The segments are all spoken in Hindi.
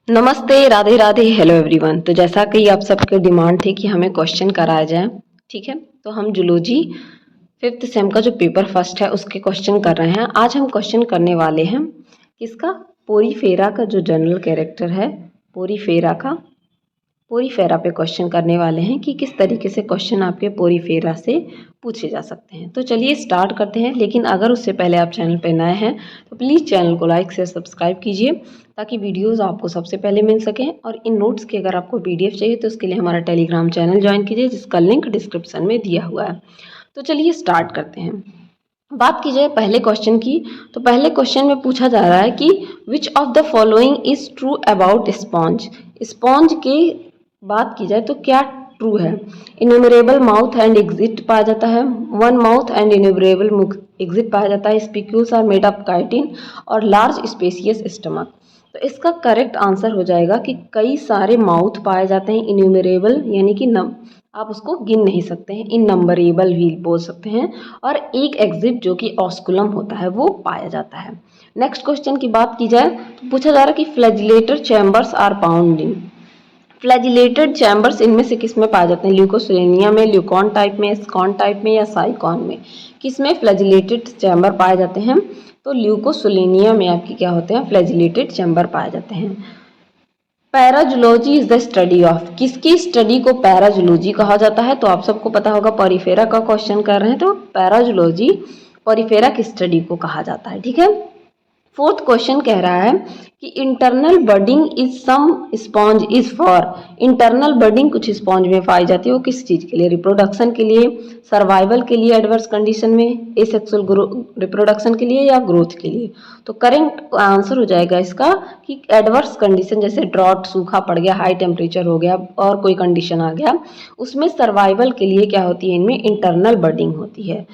नमस्ते, राधे राधे, हेलो एवरीवन। तो जैसा कि आप सबके डिमांड थी कि हमें क्वेश्चन कराया जाए, ठीक है। तो हम जूलॉजी 5th सेम का जो पेपर फर्स्ट है उसके क्वेश्चन कर रहे हैं। आज हम क्वेश्चन करने वाले हैं किसका, पोरीफेरा का जो जनरल कैरेक्टर है पोरीफेरा पे क्वेश्चन करने वाले हैं कि किस तरीके से क्वेश्चन आपके पोरीफेरा से पूछे जा सकते हैं। तो चलिए स्टार्ट करते हैं, लेकिन अगर उससे पहले आप चैनल पर नए हैं तो प्लीज़ चैनल को लाइक शेयर सब्सक्राइब कीजिए ताकि वीडियोस आपको सबसे पहले मिल सकें। और इन नोट्स की अगर आपको पीडीएफ चाहिए तो उसके लिए हमारा टेलीग्राम चैनल ज्वाइन कीजिए जिसका लिंक डिस्क्रिप्शन में दिया हुआ है। तो चलिए स्टार्ट करते हैं। बात की जाए पहले क्वेश्चन की, तो पहले क्वेश्चन में पूछा जा रहा है कि which of the following is true about sponge. Sponge की बात की जाए तो क्या ट्रू है। इन्यूमरेबल माउथ एंड एग्जिट पाया जाता है, one mouth and innumerable exit पाया जाता है, spicules are made of chitin और लार्ज स्पेसियस स्टमक। तो इसका करेक्ट आंसर हो जाएगा कि कई सारे माउथ पाए जाते हैं, इन्यूमरेबल यानी कि आप उसको गिन नहीं सकते हैं, इन नंबरेबल भी बोल सकते हैं, और एक एग्जिट जो कि ऑस्कुलम होता है वो पाया जाता है। नेक्स्ट क्वेश्चन की बात की जाए तो पूछा जा रहा है कि flagellated chambers are found in. Flagellated chambers इनमें से किस में पाए जाते हैं, ल्यूकोसेलेनिया में, ल्यूकॉन टाइप में, स्कॉन टाइप में या साइकॉन में। किस में फ्लैजिलेटेड चैम्बर पाए जाते हैं, तो ल्यूकोसेलेनिया में आपकी क्या होते हैं, फ्लैजिलेटेड चैम्बर पाए जाते हैं। पैराजूलॉजी इज द स्टडी ऑफ, किसकी स्टडी को पैराजूलॉजी कहा जाता है। तो आप सबको पता होगा, पॉरीफेरा का क्वेश्चन कर रहे हैं तो पैराजूलॉजी पॉरीफेरा की स्टडी को कहा जाता है, ठीक है। फोर्थ क्वेश्चन कह रहा है कि internal budding is some sponge is for. Internal budding कुछ स्पॉन्ज में पाई जाती है, वो किस चीज के लिए, रिप्रोडक्शन के लिए, सर्वाइवल के लिए एडवर्स कंडीशन में, एसेक्सुअल रिप्रोडक्शन के लिए या ग्रोथ के लिए। तो करेक्ट आंसर हो जाएगा इसका कि एडवर्स कंडीशन, जैसे ड्रॉट, सूखा पड़ गया, हाई टेम्परेचर हो गया और कोई कंडीशन आ गया, उसमें सर्वाइवल के लिए क्या होती है, इनमें इंटरनल बडिंग होती है।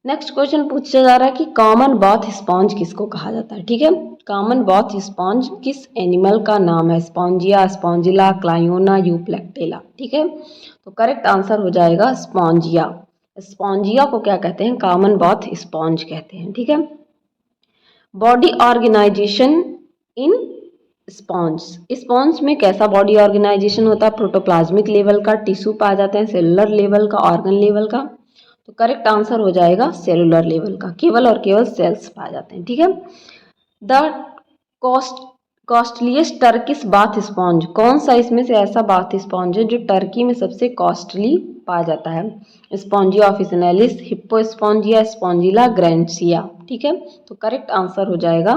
नेक्स्ट क्वेश्चन पूछा जा रहा है कि कॉमन बाथ स्पॉन्ज किसको कहा जाता है, ठीक है। कॉमन बाथ स्पॉन्ज किस एनिमल का नाम है, स्पॉन्जिया, स्पॉन्जिला, क्लायोना, यूप्लेक्टेला, ठीक है। तो करेक्ट आंसर हो जाएगा स्पॉन्जिया। स्पॉन्जिया को क्या कहते हैं, कॉमन बाथ स्पॉन्ज कहते हैं, ठीक है। बॉडी ऑर्गेनाइजेशन इन स्पॉन्ज, स्पॉन्ज में कैसा बॉडी ऑर्गेनाइजेशन होता है, प्रोटोप्लाज्मिक लेवल का, टिश्यू पाए जाते हैं, सेलुलर लेवल का, ऑर्गन लेवल का। तो करेक्ट आंसर हो जाएगा सेलुलर लेवल का, केवल और केवल सेल्स पाए जाते हैं, ठीक है। The costliest Turkish bath sponge, कौन सा इसमें से ऐसा बाथ स्पॉन्ज है जो टर्की में सबसे कॉस्टली पाया जाता है। स्पॉन्जिया ऑफिसिनेलिस, हिप्पोस्पॉन्जिया, स्पॉन्जिला, ग्रैंडसिया, ठीक है। तो करेक्ट आंसर हो जाएगा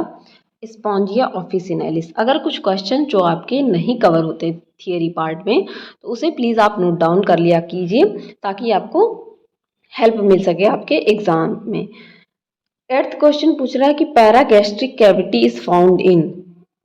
स्पॉन्जिया ऑफिसिनेलिस। अगर कुछ क्वेश्चन जो आपके नहीं कवर होते थियरी पार्ट में तो उसे प्लीज़ आप नोट डाउन कर लिया कीजिए ताकि आपको हेल्प मिल सके आपके एग्जाम में। 8th क्वेश्चन पूछ रहा है कि paragastric cavity is found in.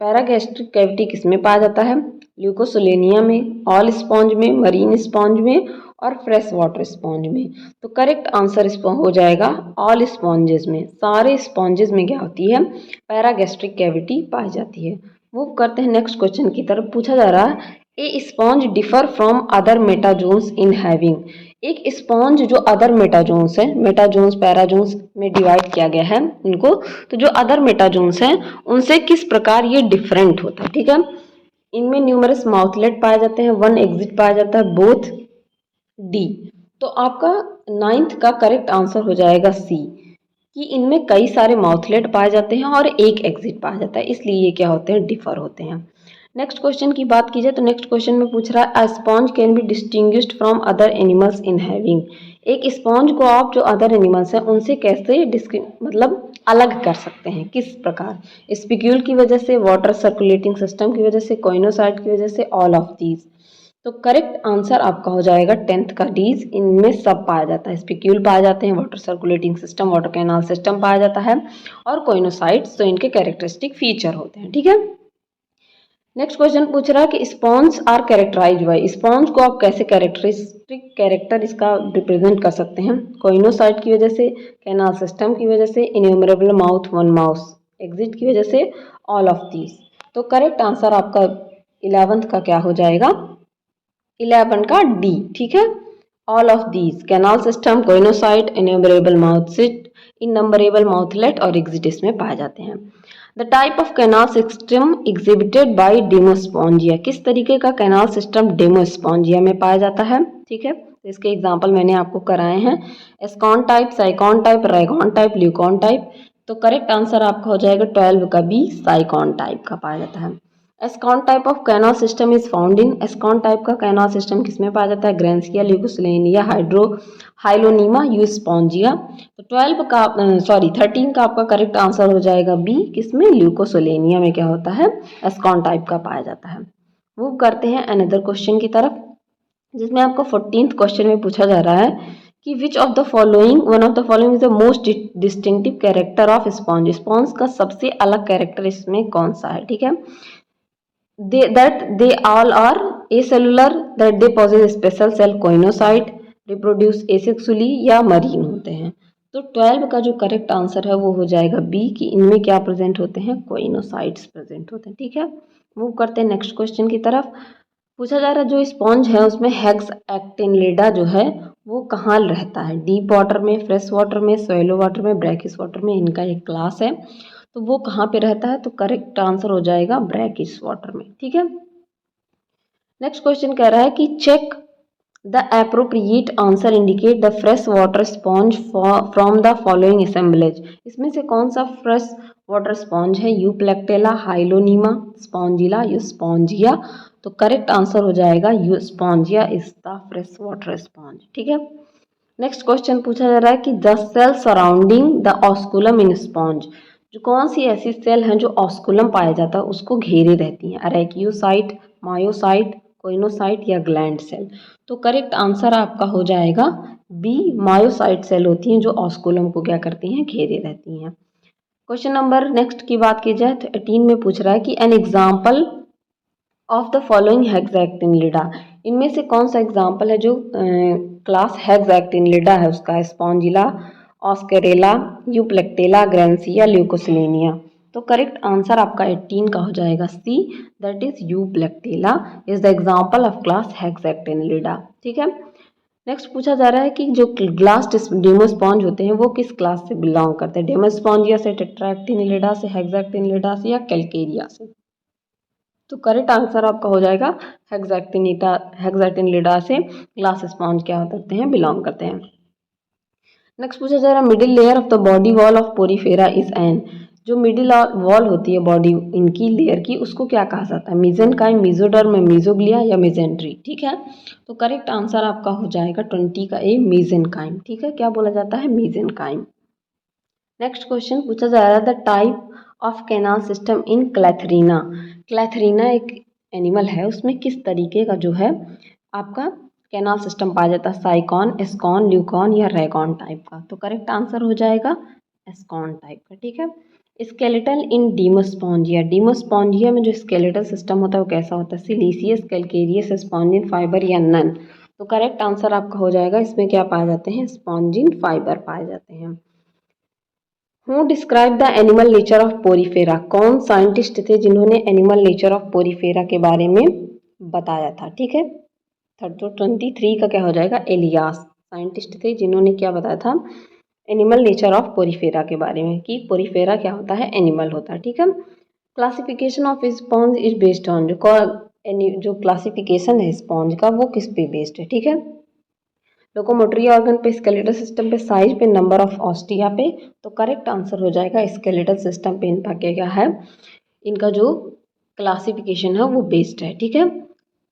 Paragastric cavity किसमें पाया जाता है, ल्यूकोसेलेनिया में, ऑल स्पॉन्ज में, मरीन स्पॉन्ज में और फ्रेश वाटर स्पॉन्ज में। तो करेक्ट आंसर हो जाएगा ऑल स्पॉन्जेस में। सारे स्पॉन्जेस में क्या होती है, पैरागैस्ट्रिक कैविटी पाई जाती है। मूव करते हैं नेक्स्ट क्वेश्चन की तरफ। पूछा जा रहा है A sponge differ from other metazoans in having. एक स्पॉन्ज जो अदर मेटाजोन्स है, मेटाजोन्स पैराजोन्स में डिवाइड किया गया है इनको, तो जो अदर मेटाजोन्स हैं उनसे किस प्रकार ये डिफरेंट होता है, ठीक है। इनमें न्यूमरस माउथलेट पाए जाते हैं, वन एग्जिट पाया जाता है, बोथ डी। तो आपका 9th का करेक्ट आंसर हो जाएगा सी, कि इनमें कई सारे माउथलेट पाए जाते हैं और एक एग्जिट पाया जाता है, इसलिए ये क्या होते हैं, डिफर होते हैं। नेक्स्ट क्वेश्चन की बात की जाए तो नेक्स्ट क्वेश्चन में पूछ रहा है अ sponge can be distinguished from other animals in having. एक स्पॉन्ज को आप जो अदर एनिमल्स हैं उनसे कैसे मतलब अलग कर सकते हैं, किस प्रकार, स्पिक्यूल की वजह से, वाटर सर्कुलेटिंग सिस्टम की वजह से, कोइनोसाइट की वजह से, ऑल ऑफ दीज। तो करेक्ट आंसर आपका हो जाएगा 10th का डीज, इनमें सब पाया जाता है, स्पिक्यूल पाए जाते हैं, water circulating system, water canal system पाया जाता है और कोइनोसाइट्स तो इनके कैरेक्टरिस्टिक फीचर होते हैं, ठीक है। नेक्स्ट क्वेश्चन पूछ रहा है कि sponge are characterise by, sponge को आप कैसे कैरेक्टरिस्टिक कैरेक्टर इसका रिप्रेजेंट कर सकते हैं, कोइनोसाइट की वजह से, कैनाल सिस्टम की वजह से, innumerable mouth, one mouth exit की वजह से, ऑल ऑफ दीज। तो करेक्ट आंसर आपका 11th का क्या हो जाएगा, 11 का डी, ठीक है। All of these, canal system, coenocyte, innumerable mouth sit, innumerable mouthlet और एग्जिट इसमें पाए जाते हैं। The type of canal system exhibited by Demospongiae, किस तरीके का कैनाल सिस्टम डेमोस्पोंजिया में पाया जाता है। ठीक है, तो इसके एग्जाम्पल मैंने आपको कराए हैं, ascon type, sycon type, rhagon type, leucon type. तो करेक्ट आंसर आपका हो जाएगा 12 का बी, साइकॉन टाइप का पाया जाता है। Ascon type of canal system is found in, ascon type का कैनाल सिस्टम किसमें पाया जाता है, ग्रेंसिया, ल्यूकोसेलेनिया, हाइलोनीमा, यूस्पोंजिया। तो 12 का 13 का आपका करेक्ट आंसर हो जाएगा बी, किसमें, ल्यूकोसेलेनिया में क्या होता है, एस्कॉन टाइप का पाया जाता है। मूव करते हैं अनदर क्वेश्चन की तरफ, जिसमें आपको 14th क्वेश्चन में पूछा जा रहा है कि which of the following, one of the following is the most distinctive character of sponge, sponge का सबसे अलग कैरेक्टर इसमें कौन सा है। ठीक है, they all are acellular, that they possess special cell coinocyte, reproduce asexually या मरीन होते हैं। तो 12 का जो करेक्ट आंसर है वो हो जाएगा बी, कि इनमें क्या प्रेजेंट होते हैं, कोइनोसाइट्स प्रेजेंट होते हैं। ठीक है, मूव करते हैं नेक्स्ट क्वेश्चन की तरफ। पूछा जा रहा है जो स्पॉन्ज है उसमें हेक्स एक्टिनलिडा जो है वो कहाँ रहता है, डीप वाटर में, फ्रेश वाटर में, सोइलो वाटर में, ब्रैकिश वाटर में, इनका एक क्लास है। तो वो कहाँ पे रहता है, तो करेक्ट आंसर हो जाएगा ब्रैकिश वाटर में। ठीक है, नेक्स्ट क्वेश्चन कह रहा है कि check the appropriate answer indicate the fresh water sponge from the following assemblage, इसमें से कौन सा फ्रेश वाटर स्पॉन्ज है, यूप्लेक्टेला, हाइलोनीमा, स्पॉन्जिला, यूस्पोंजिया। तो करेक्ट आंसर हो जाएगा Euspongia is the fresh water sponge. ठीक है, नेक्स्ट क्वेश्चन पूछा जा रहा है कि the cell surrounding the osculum in sponge, जो कौन सी ऐसी सेल हैं जो ऑस्कुलम पाया जाता है उसको घेरे रहती हैं, अरेकियोसाइट, मायोसाइट, कोइनोसाइट या ग्लैंड सेल। तो करेक्ट आंसर आपका हो जाएगा बी, मायोसाइट सेल होती हैं जो ऑस्कुलम को क्या करती हैं, घेरे रहती हैं। क्वेश्चन नंबर नेक्स्ट की बात की जाए तो 18 में पूछ रहा है कि an example of the following Hexactinellida, इनमें से कौन सा एग्जाम्पल है जो क्लास हेक्सैक्टिनलिडा है उसका, स्पॉन्जिला, ऑस्केरेला, यूप्लेक्टेला, ग्रेंसिया, ल्यूकोसिलेनिया। तो करेक्ट आंसर आपका 18 का हो जाएगा C, that is Euplectella is the example of class Hexactinellida. ठीक है, नेक्स्ट पूछा जा रहा है कि जो ग्लास डेमोस्पॉन्ज होते हैं वो किस क्लास से बिलोंग करते हैं, डेमोस्पॉन्जिया से, टेट्राक्टिनलिडा से, हेक्सैक्टिनलिडा से या कैलकेरिया से। तो करेक्ट आंसर आपका हो जाएगा हेक्सैक्टिनलिडा से ग्लास स्पॉन्ज क्या करते हैं, बिलोंग करते हैं। नेक्स्ट पूछा जा रहा है middle layer of the body wall of Porifera is an, जो मिडिल वॉल होती है बॉडी इनकी लेयर की उसको क्या कहा जाता है, मेसेनकाइम, मेसोडर्म, मेसोग्लिया या मेसेंट्री। ठीक है, तो करेक्ट आंसर आपका हो जाएगा 20 का ए, मेसेनकाइम। ठीक है, क्या बोला जाता है, मेसेनकाइम। नेक्स्ट क्वेश्चन पूछा जा रहा है the type of canal system in Clathrina, Clathrina एक एनिमल है उसमें किस तरीके का जो है आपका कैनाल सिस्टम पाया जाता है, साइकॉन, एस्कॉन, ल्यूकॉन या रेगॉन टाइप का। तो करेक्ट आंसर हो जाएगा एस्कॉन टाइप का। ठीक है, स्केलेटल इन डीमोस्पोंजिया, डीमोस्पोंजिया में जो स्केलेटल सिस्टम होता है वो कैसा होता है, सिलीसियस, कैलकेरियस, स्पॉन्जिन फाइबर या नन। तो करेक्ट आंसर आपका हो जाएगा इसमें क्या पाए जाते हैं, स्पॉन्जिन फाइबर पाए जाते हैं। Who describe the animal nature of Porifera, कौन साइंटिस्ट थे जिन्होंने एनिमल नेचर ऑफ पोरीफेरा के बारे में बताया था। ठीक है, 23 का क्या हो जाएगा, एलियास साइंटिस्ट थे जिन्होंने क्या बताया था, एनिमल नेचर ऑफ पोरीफेरा के बारे में, कि पोरीफेरा क्या होता है, एनिमल होता है। ठीक है, classification of sponge is based on, जो क्लासिफिकेशन है स्पॉन्ज का वो किस पे बेस्ड है। ठीक है, लोकोमोटरी ऑर्गन पे, स्केलेटल सिस्टम पे, साइज पे, नंबर ऑफ ऑस्टिया पे। तो करेक्ट आंसर हो जाएगा स्केलेटल सिस्टम पे इनका क्या है, इनका जो क्लासिफिकेशन है वो बेस्ड है। ठीक है,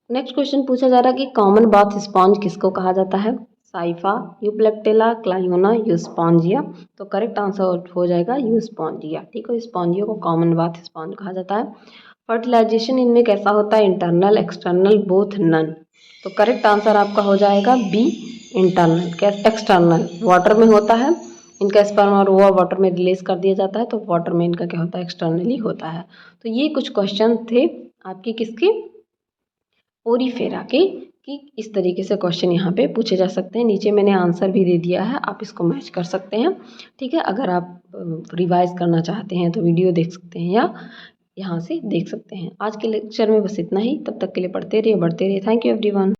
नेक्स्ट क्वेश्चन पूछा जा रहा है कि कॉमन बाथ स्पॉन्ज किसको कहा जाता है, साइफा, यूप्लेक्टेला, क्लायोना, यूस्पोंजिया। तो करेक्ट आंसर हो जाएगा यूस्पोंजिया। ठीक है, स्पॉन्जिया को कॉमन बाथ स्पॉन्ज कहा जाता है। फर्टिलाइजेशन इनमें कैसा होता है, इंटरनल, एक्सटर्नल, बोथ, नन। तो करेक्ट आंसर आपका हो जाएगा बी, इंटरनल। क्या, एक्सटर्नल वाटर में होता है, इनका स्पर्म और ओवा वाटर में रिलीज कर दिया जाता है, तो वाटर में इनका क्या होता है, एक्सटर्नली होता है। तो ये कुछ क्वेश्चन थे आपके किसके, पोरीफेरा के, कि इस तरीके से क्वेश्चन यहाँ पे पूछे जा सकते हैं। नीचे मैंने आंसर भी दे दिया है, आप इसको मैच कर सकते हैं। ठीक है, अगर आप रिवाइज करना चाहते हैं तो वीडियो देख सकते हैं या यहाँ से देख सकते हैं। आज के लेक्चर में बस इतना ही, तब तक के लिए पढ़ते रहिए, बढ़ते रहिए। Thank you everyone.